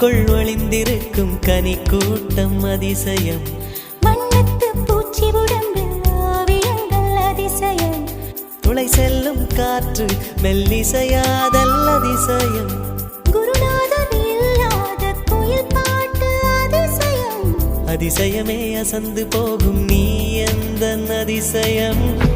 பூவுக்குள் ஒளிந்திருக்கும் கனி கூட்டம் அதிசயம். வண்ணத்து பூச்சி உடம்பில் ஓவியங்கள் அதிசயம். துளை செல்லும் காற்று மெல்லிசையாதல் அதிசயம். குருநாதர் இல்லாத குயில் பாட்டு அதிசயம். அதிசயமே அசந்து போகும் நீ எந்த அதிசயம்.